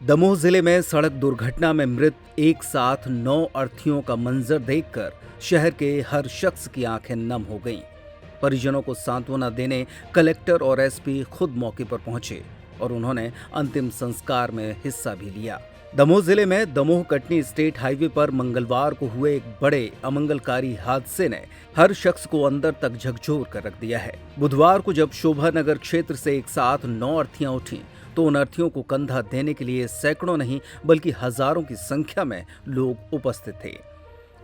दमोह जिले में सड़क दुर्घटना में मृत एक साथ 9 अर्थीयों का मंजर देखकर शहर के हर शख्स की आंखें नम हो गईं। परिजनों को सांत्वना देने कलेक्टर और एसपी खुद मौके पर पहुंचे और उन्होंने अंतिम संस्कार में हिस्सा भी लिया। दमोह जिले में दमोह कटनी स्टेट हाईवे पर मंगलवार को हुए एक बड़े अमंगलकारी हादसे ने हर शख्स को अंदर तक झकझोर कर रख दिया है। बुधवार को जब शोभा नगर क्षेत्र से एक साथ 9 अर्थियां उठी तो उन अर्थीयों को कंधा देने के लिए सैकड़ों नहीं बल्कि हजारों की संख्या में लोग उपस्थित थे।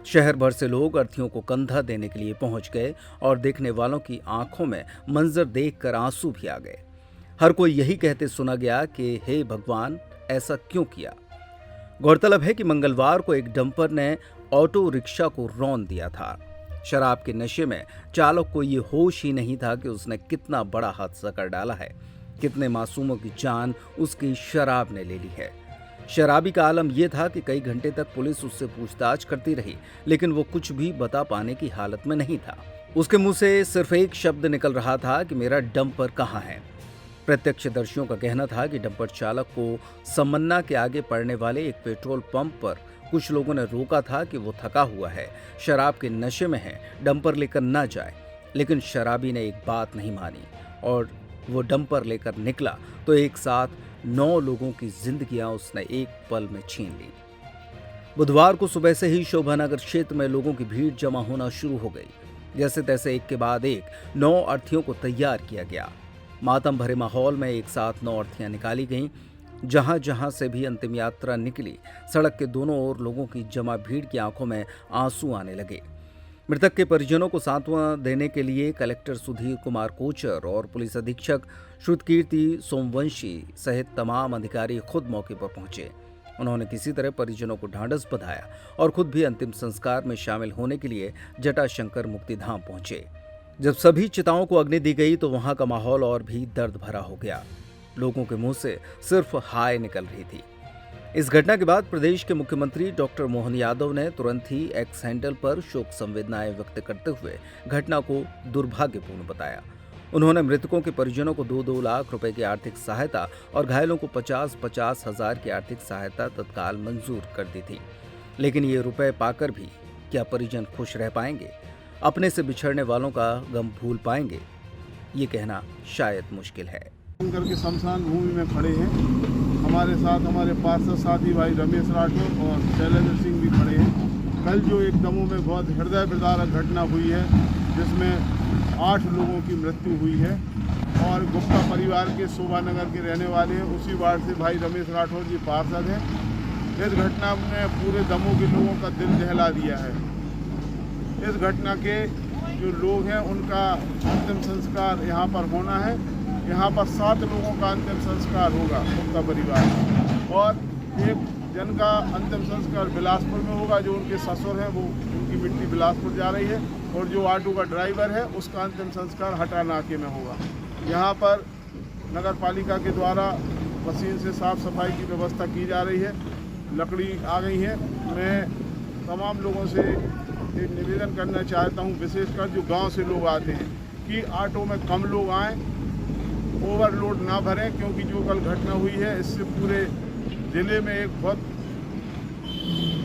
शहर भर से लोग अर्थीयों को कंधा देने के लिए पहुंच गए और देखने वालों की आंखों में मंजर देखकर आंसू भी आ गए। हर कोई यही कहते सुना गया कि हे भगवान, ऐसा क्यों किया। गौरतलब है कि मंगलवार को एक डंपर ने ऑटो रिक्शा को रौंद दिया था। शराब के नशे में चालक को ये होश ही नहीं था कि उसने कितना बड़ा हादसा कर डाला है। कितने मासूमों की जान उसकी शराब ने ले ली है। शराबी का आलम यह था कि कई घंटे तक पुलिस उससे पूछताछ करती रही, लेकिन वो कुछ भी बता पाने की हालत में नहीं था। उसके मुंह से सिर्फ एक शब्द निकल रहा था कि मेरा डंपर कहाँ है। प्रत्यक्षदर्शियों का कहना था कि डंपर चालक को समन्ना के आगे पड़ने वाले एक पेट्रोल पंप पर कुछ लोगों ने रोका था कि वो थका हुआ है, शराब के नशे में है, डंपर लेकर न जाए। लेकिन शराबी ने एक बात नहीं मानी और वो डंपर लेकर निकला तो एक साथ 9 लोगों की जिंदगियां उसने एक पल में छीन ली। बुधवार को सुबह से ही शोभानगर क्षेत्र में लोगों की भीड़ जमा होना शुरू हो गई। जैसे तैसे एक के बाद एक 9 अर्थीयों को तैयार किया गया। मातम भरे माहौल में एक साथ 9 अर्थीयां निकाली गईं। जहां जहां से भी अंतिम यात्रा निकली, सड़क के दोनों ओर लोगों की जमा भीड़ की आंखों में आंसू आने लगे। मृतक के परिजनों को सांत्वना देने के लिए कलेक्टर सुधीर कुमार कोचर और पुलिस अधीक्षक श्रुतकीर्ति सोमवंशी सहित तमाम अधिकारी खुद मौके पर पहुंचे। उन्होंने किसी तरह परिजनों को ढांढस बंधाया और खुद भी अंतिम संस्कार में शामिल होने के लिए जटाशंकर मुक्तिधाम पहुंचे। जब सभी चिताओं को अग्नि दी गई तो वहां का माहौल और भी दर्द भरा हो गया। लोगों के मुंह से सिर्फ हाय निकल रही थी। इस घटना के बाद प्रदेश के मुख्यमंत्री डॉक्टर मोहन यादव ने तुरंत ही एक्स हैंडल पर शोक संवेदनाएं व्यक्त करते हुए घटना को दुर्भाग्यपूर्ण बताया। उन्होंने मृतकों के परिजनों को 2-2 लाख रुपए की आर्थिक सहायता और घायलों को 50-50 हजार की आर्थिक सहायता तत्काल मंजूर कर दी थी। लेकिन ये रुपए पाकर भी क्या परिजन खुश रह पाएंगे? अपने से बिछड़ने वालों का गम भूल पाएंगे? ये कहना शायद मुश्किल है। करके शमशान भूमि में खड़े हैं। हमारे साथ हमारे पार्षद साथी भाई रमेश राठौर और शैलेंद्र सिंह भी खड़े हैं। कल जो एक दमोह में बहुत हृदय विदारक घटना हुई है, जिसमें 8 लोगों की मृत्यु हुई है और गुप्ता परिवार के शोभा नगर के रहने वाले हैं। उसी वार्ड से भाई रमेश राठौर जी पार्षद हैं। इस घटना ने पूरे दमोह के लोगों का दिल दहला दिया है। इस घटना के जो लोग हैं उनका अंतिम संस्कार यहाँ पर होना है। यहाँ पर 7 लोगों का अंतिम संस्कार होगा गुप्ता परिवार और एक जन का अंतिम संस्कार बिलासपुर में होगा। जो उनके ससुर हैं वो उनकी मिट्टी बिलासपुर जा रही है और जो ऑटो का ड्राइवर है उसका अंतिम संस्कार हटा नाके में होगा। यहाँ पर नगर पालिका के द्वारा मशीन से साफ सफाई की व्यवस्था की जा रही है। लकड़ी आ गई है। मैं तमाम लोगों से एक निवेदन करना चाहता हूँ, विशेषकर जो गाँव से लोग आते हैं, कि ऑटो में कम लोग आएँ, ओवरलोड ना भरें, क्योंकि जो कल घटना हुई है इससे पूरे ज़िले में एक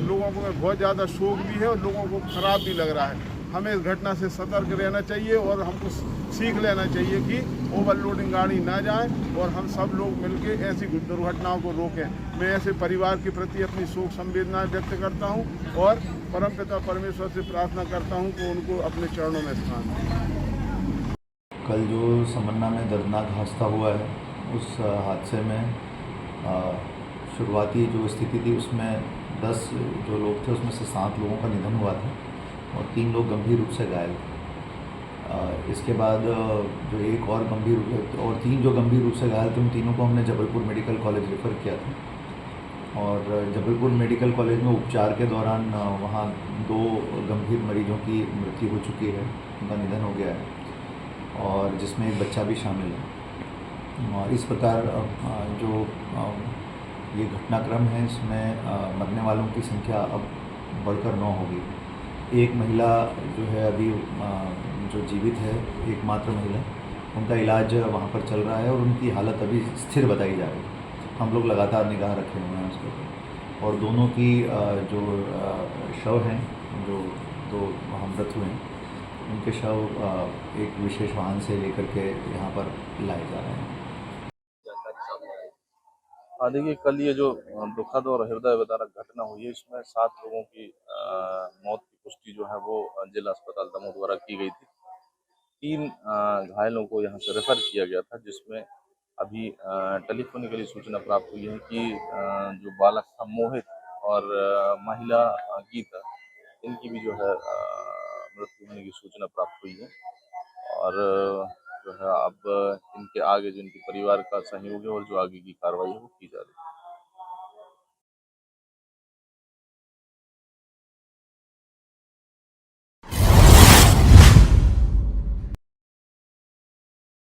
लोगों को बहुत ज़्यादा शोक भी है और लोगों को खराब भी लग रहा है। हमें इस घटना से सतर्क रहना चाहिए और हमको सीख लेना चाहिए कि ओवरलोडिंग गाड़ी ना जाए और हम सब लोग मिलकर ऐसी दुर्घटनाओं को रोकें। मैं ऐसे परिवार के प्रति अपनी शोक संवेदनाएं व्यक्त करता हूं और परमपिता परमेश्वर से प्रार्थना करता हूं कि उनको अपने चरणों में स्थान दें। कल जो समन्ना में दर्दनाक हादसा हुआ है, उस हादसे में शुरुआती जो स्थिति थी उसमें 10 जो लोग थे उसमें से 7 लोगों का निधन हुआ था और 3 लोग गंभीर रूप से घायल थे। इसके बाद जो एक और गंभीर और 3 जो गंभीर रूप से घायल थे उन तीनों को हमने जबलपुर मेडिकल कॉलेज रेफ़र किया था और जबलपुर मेडिकल कॉलेज में उपचार के दौरान वहाँ 2 गंभीर मरीजों की मृत्यु हो चुकी है, उनका निधन हो गया है और जिसमें एक बच्चा भी शामिल है। और इस प्रकार जो ये घटनाक्रम है इसमें मरने वालों की संख्या अब बढ़कर 9 होगी। एक महिला जो है अभी जो जीवित है, एकमात्र महिला, उनका इलाज वहाँ पर चल रहा है और उनकी हालत अभी स्थिर बताई जा रही है। हम लोग लगातार निगाह रखे हुए हैं उसके ऊपर। और दोनों की जो शव हैं, जो दो वहाँ मृत हुए हैं, उनके शव एक विशेष वाहन से लेकर के यहाँ पर लाए जा रहे हैं। हाँ, देखिए कल ये जो दुखद और हृदय विदारक घटना हुई है, इसमें 7 लोगों की मौत की पुष्टि जो है वो जिला अस्पताल दमोह द्वारा की गई थी। 3 घायलों को यहाँ से रेफर किया गया था, जिसमें अभी टेलीफोनिकली सूचना प्राप्त हुई है कि जो बालक था मोहित और महिला गीता, इनकी भी जो है मृत्यु होने की सूचना प्राप्त हुई है। और जो है अब इनके आगे जो इनके परिवार का सहयोग है और जो आगे की कार्रवाई है वो की जा रही है।